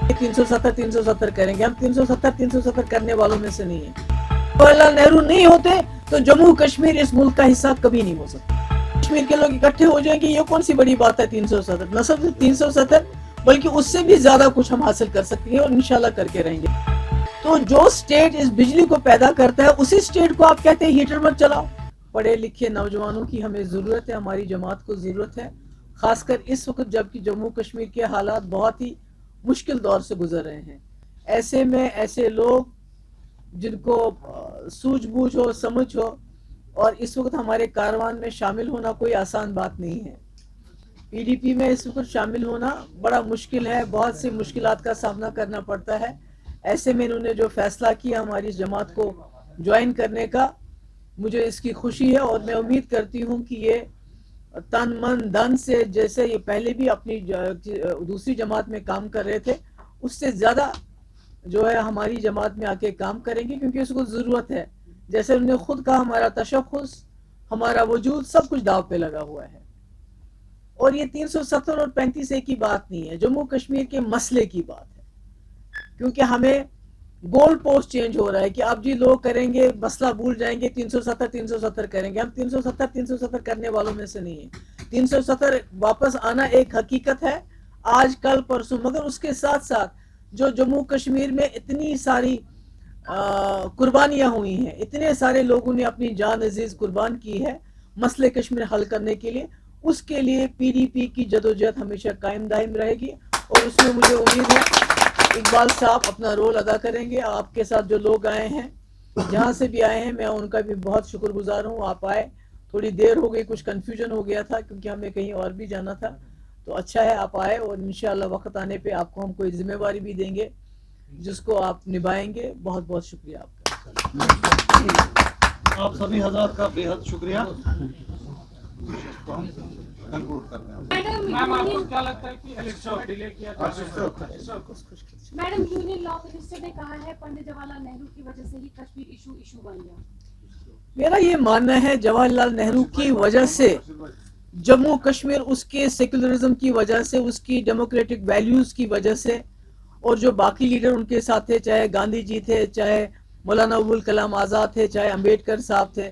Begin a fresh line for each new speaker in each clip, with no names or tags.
370 करेंगे, हम 370 करने वालों में से नहीं है। जवाहरलाल नेहरू नहीं होते तो जम्मू कश्मीर इस मुल्क का हिस्सा कभी नहीं हो सकता। कश्मीर के लोग इकट्ठे हो जाएंगे, ये कौन सी बड़ी बात है। 370 न सिर्फ 370 बल्कि उससे भी ज्यादा कुछ हम हासिल कर सकते हैं और इंशाल्लाह करके रहेंगे। तो जो स्टेट इस बिजली को पैदा करता है उसी स्टेट को आप कहते हैं हीटर मत चलाओ। पढ़े लिखे नौजवानों की हमें जरूरत है, हमारी जमात को जरूरत है, खासकर इस वक्त जबकि जम्मू कश्मीर के हालात बहुत ही मुश्किल दौर से गुजर रहे हैं। ऐसे में ऐसे लोग जिनको सूझबूझ हो, समझ हो, और इस वक्त हमारे कारवान में शामिल होना कोई आसान बात नहीं है। पीडीपी में इस वक्त शामिल होना बड़ा मुश्किल है, बहुत सी मुश्किलात का सामना करना पड़ता है। ऐसे में इन्होंने जो फैसला किया हमारी जमात को ज्वाइन करने का, मुझे इसकी खुशी है और मैं उम्मीद करती हूँ कि ये तन मन धन से, जैसे ये पहले भी अपनी दूसरी जमात में काम कर रहे थे, उससे ज्यादा जो है हमारी जमात में आके काम करेंगे, क्योंकि उसको जरूरत है। जैसे उन्होंने खुद कहा, हमारा तशख्खुस, हमारा वजूद सब कुछ दाव पे लगा हुआ है। और ये 370 और 35A की बात नहीं है, जम्मू कश्मीर के मसले की बात है। क्योंकि हमें गोल पोस्ट चेंज हो रहा है कि अब जी लोग करेंगे, मसला भूल जाएंगे, 370 करेंगे। हम 370 करने वालों में से नहीं है। 370 वापस आना एक हकीकत है, आज कल परसों। मगर उसके साथ साथ जो जम्मू कश्मीर में इतनी सारी कुर्बानियां हुई हैं, इतने सारे लोगों ने अपनी जान अजीज कुर्बान की है मसले कश्मीर हल करने के लिए, उसके लिए पीडीपी की जदोजहद हमेशा कायम दायम रहेगी। और उसमें मुझे उम्मीद है इकबाल साहब अपना रोल अदा करेंगे। आपके साथ जो लोग आए हैं, जहाँ से भी आए हैं, मैं उनका भी बहुत शुक्रगुजार हूँ। आप आए, थोड़ी देर हो गई, कुछ कंफ्यूजन हो गया था क्योंकि हमें कहीं और भी जाना था, तो अच्छा है आप आए। और इंशाल्लाह वक्त आने पे आपको हम कोई जिम्मेवारी भी देंगे जिसको आप निभाएंगे। बहुत बहुत शुक्रिया आपका।
आप सभी हजरात का बेहद शुक्रिया।
मैम, आपको क्या लगता है कि इलेक्शन डिले किया था?
मैडम, यूनियन लॉ मिनिस्टर ने कहा है पंडित जवाहरलाल नेहरू की वजह से ही कश्मीर इशू बन गया।
मेरा ये मानना है जवाहरलाल नेहरू की वजह से जम्मू कश्मीर, उसके सेक्युलरिज्म की वजह से, उसकी डेमोक्रेटिक वैल्यूज की वजह से, और जो बाकी लीडर उनके साथ थे, चाहे गांधी जी थे, चाहे मौलाना अबुल कलाम आजाद थे, चाहे अंबेडकर साहब थे,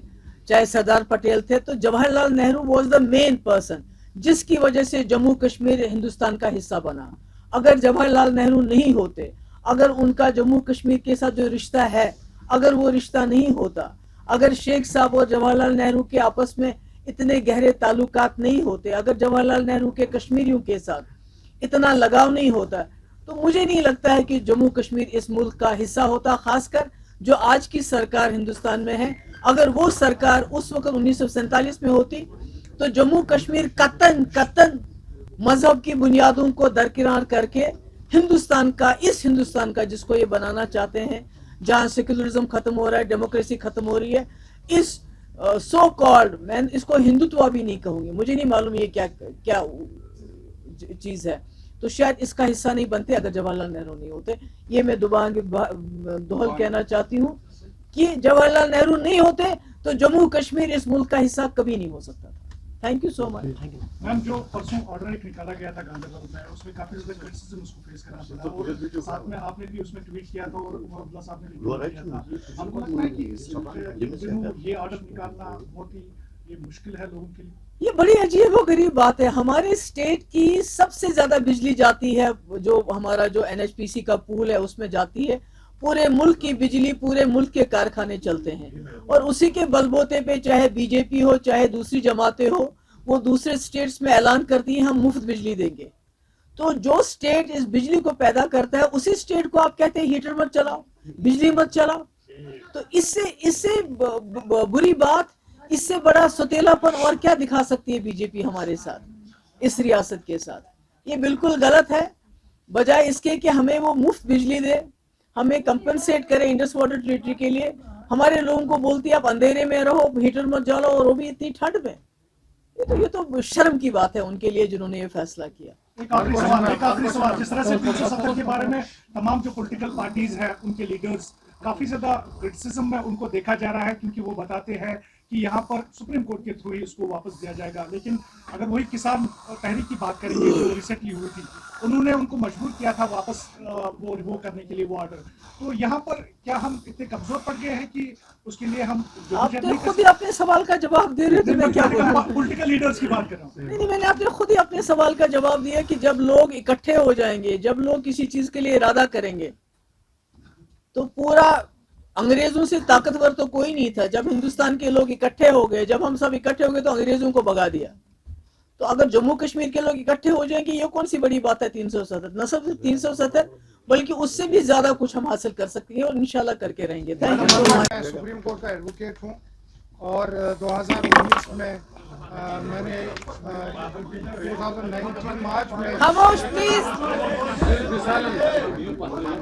चाहे सरदार पटेल थे, तो Jawaharlal Nehru was the main person जिसकी वजह से जम्मू कश्मीर हिंदुस्तान का हिस्सा बना। अगर जवाहरलाल नेहरू नहीं होते, अगर उनका जम्मू कश्मीर के साथ जो रिश्ता है, अगर वो रिश्ता नहीं होता, अगर शेख साहब और जवाहरलाल नेहरू के आपस में इतने गहरे ताल्लुकात नहीं होते, अगर जवाहरलाल नेहरू के कश्मीरियों के साथ इतना लगाव नहीं होता, तो मुझे नहीं लगता है कि जम्मू कश्मीर इस मुल्क का हिस्सा होता। खासकर जो आज की सरकार हिंदुस्तान में है, अगर वो सरकार उस वक्त 1947 में होती तो जम्मू कश्मीर कतन मजहब की बुनियादों को दरकिनार करके हिंदुस्तान का, इस हिंदुस्तान का जिसको ये बनाना चाहते हैं, जहां सेक्युलरिज्म खत्म हो रहा है, डेमोक्रेसी खत्म हो रही है, इस सो कॉल्ड, मैं इसको हिंदुत्व भी नहीं कहूंगी, मुझे नहीं मालूम ये क्या क्या चीज है, तो शायद इसका हिस्सा नहीं बनते अगर जवाहरलाल नेहरू नहीं होते। ये मैं दोहल कहना चाहती हूँ कि जवाहरलाल नेहरू नहीं होते तो जम्मू कश्मीर इस मुल्क का हिस्सा कभी नहीं हो सकता था। Thank you so much.
Ma'am, जो परसों ऑर्डर एक निकाला गया था गांधीनगर में, उसमें काफी ज्यादा क्रिटिसिज्म उसको फेस करना पड़ा, और साथ में आपने भी उसमें ट्वीट किया था और अब्दुल्ला साहब ने भी ट्वीट किया था। हमको लगता है कि ये ऑर्डर निकालना बहुत ही ये मुश्किल है लोगों के लिए।
ये बड़ी अजीब और गरीब बात है। हमारे स्टेट की सबसे ज्यादा बिजली जाती है, जो हमारा जो NHPC का पूल है उसमें जाती है। पूरे मुल्क की बिजली, पूरे मुल्क के कारखाने चलते हैं, और उसी के बलबूते पे चाहे बीजेपी हो चाहे दूसरी जमातें हो, वो दूसरे स्टेट्स में ऐलान करती हैं हम मुफ्त बिजली देंगे। तो जो स्टेट इस बिजली को पैदा करता है उसी स्टेट को आप कहते हैं हीटर मत चलाओ, बिजली मत चलाओ। तो इससे बुरी बात, इससे बड़ा सौतेलापन और क्या दिखा सकती है बीजेपी हमारे साथ, इस रियासत के साथ। ये बिल्कुल गलत है। बजाय इसके कि हमें वो मुफ्त बिजली दे, हमें कंपनसेट करे इंडस वाटर टेरिटरी के लिए, हमारे लोगों को बोलती है आप अंधेरे में रहो, हीटर मत जलाओ, और वो भी इतनी ठंड में। ये तो शर्म की बात है उनके लिए जिन्होंने ये फैसला किया।
एक आखिरी सवाल, जिस तरह से 370 के बारे में तमाम जो पॉलिटिकल पार्टीज हैं, उनके लीडर्स काफी ज्यादा क्रिटिसिज्म में उनको देखा जा रहा है, क्योंकि वो बताते हैं कि यहाँ पर सुप्रीम कोर्ट के थ्रू ही इसको वापस दिया जाएगा, लेकिन अगर वही किसान तहरीक की बात करेंगे जो रिसेंटली हुई थी, उन्होंने उनको मजबूर किया था वापस वो रिवोक करने के लिए वो ऑर्डर, तो यहाँ पर क्या हम इतने कमजोर पड़ गए हैं कि उसके लिए हम
आप तो खुद ही अपने सवाल का जवाब दे रहे थे, मैं क्या बोलूं?
पॉलिटिकल लीडर्स की बात कर रहा हूँ।
नहीं, मैंने आपने खुद ही अपने सवाल का जवाब दिया कि जब लोग इकट्ठे हो जाएंगे, जब लोग किसी चीज के लिए इरादा करेंगे, तो पूरा अंग्रेजों से ताकतवर तो कोई नहीं था। जब हिंदुस्तान के लोग इकट्ठे हो गए, जब हम सब इकट्ठे हो गए, तो अंग्रेजों को भगा दिया। तो अगर जम्मू कश्मीर के लोग इकट्ठे हो जाएंगे, ये कौन सी बड़ी बात है? 370 न सिर्फ 370 बल्कि उससे भी ज्यादा कुछ हम हासिल कर सकते हैं और इंशाल्लाह करके रहेंगे। Thank you so much.
मैं सुप्रीम कोर्ट का एडवोकेट हूँ और 2019 में मैंने 2019 मार्च में
खामोश प्लीज।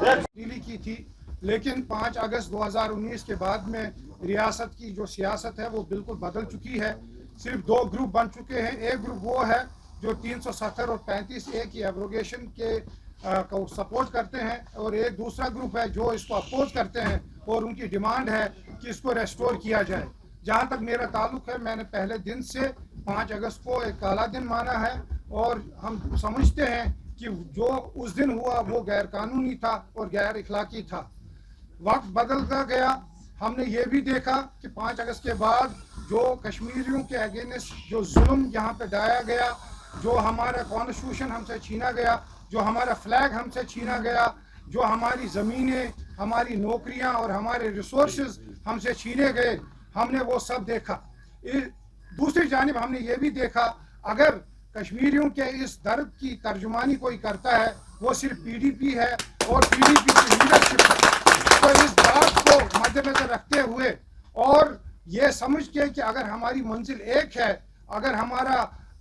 तब्दीली की थी, लेकिन 5 अगस्त 2019 के बाद में रियासत की जो सियासत है वो बिल्कुल बदल चुकी है। सिर्फ 2 ग्रुप बन चुके हैं। एक ग्रुप वो है जो 370 और 35A की एब्रोगेशन के को सपोर्ट करते हैं और एक दूसरा ग्रुप है जो इसको अपोज करते हैं और उनकी डिमांड है कि इसको रेस्टोर किया जाए। जहां तक मेरा ताल्लुक है, मैंने पहले दिन से 5 अगस्त को एक काला दिन माना है और हम समझते हैं कि जो उस दिन हुआ वो गैर कानूनी था और गैर इखलाकी था। वक्त बदलता गया, हमने ये भी देखा कि 5 अगस्त के बाद जो कश्मीरियों के अगेंस्ट जो जुल्म यहाँ पे ढाया गया, जो हमारा कॉन्स्टिट्यूशन हमसे छीना गया, जो हमारा फ्लैग हमसे छीना गया, जो हमारी ज़मीनें, हमारी नौकरियां और हमारे रिसोर्सेज हमसे छीने गए, हमने वो सब देखा। दूसरी जानिब हमने ये भी देखा, अगर कश्मीरियों के इस दर्द की तर्जुमानी कोई करता है वो सिर्फ PDP है और PDP की लीडरशिप है। तो इस बात को मद्देनजर रखते हुए और ये समझ के कि अगर हमारी मंजिल एक है, अगर हमारा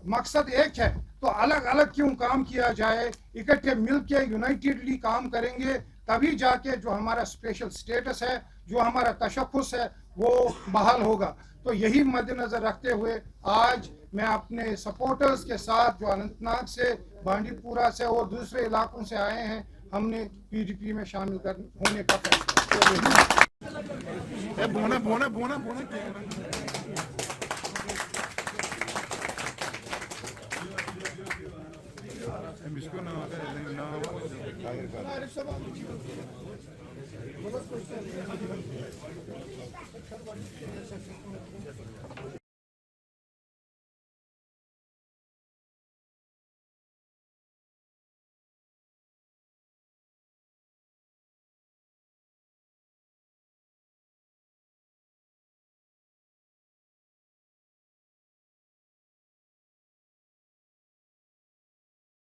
मकसद एक है, तो अलग अलग क्यों काम किया जाए, इकट्ठे मिलके यूनाइटेडली काम करेंगे, तभी जाके जो हमारा स्पेशल स्टेटस है, जो हमारा तशख्खुस है, वो बहाल होगा। तो यही मद्देनजर रखते हुए आज मैं अपने सपोर्टर्स के साथ जो अनंतनाग से, बांडीपुरा से और दूसरे इलाकों से आए हैं, हमने PDP में शामिल होने का फैसला।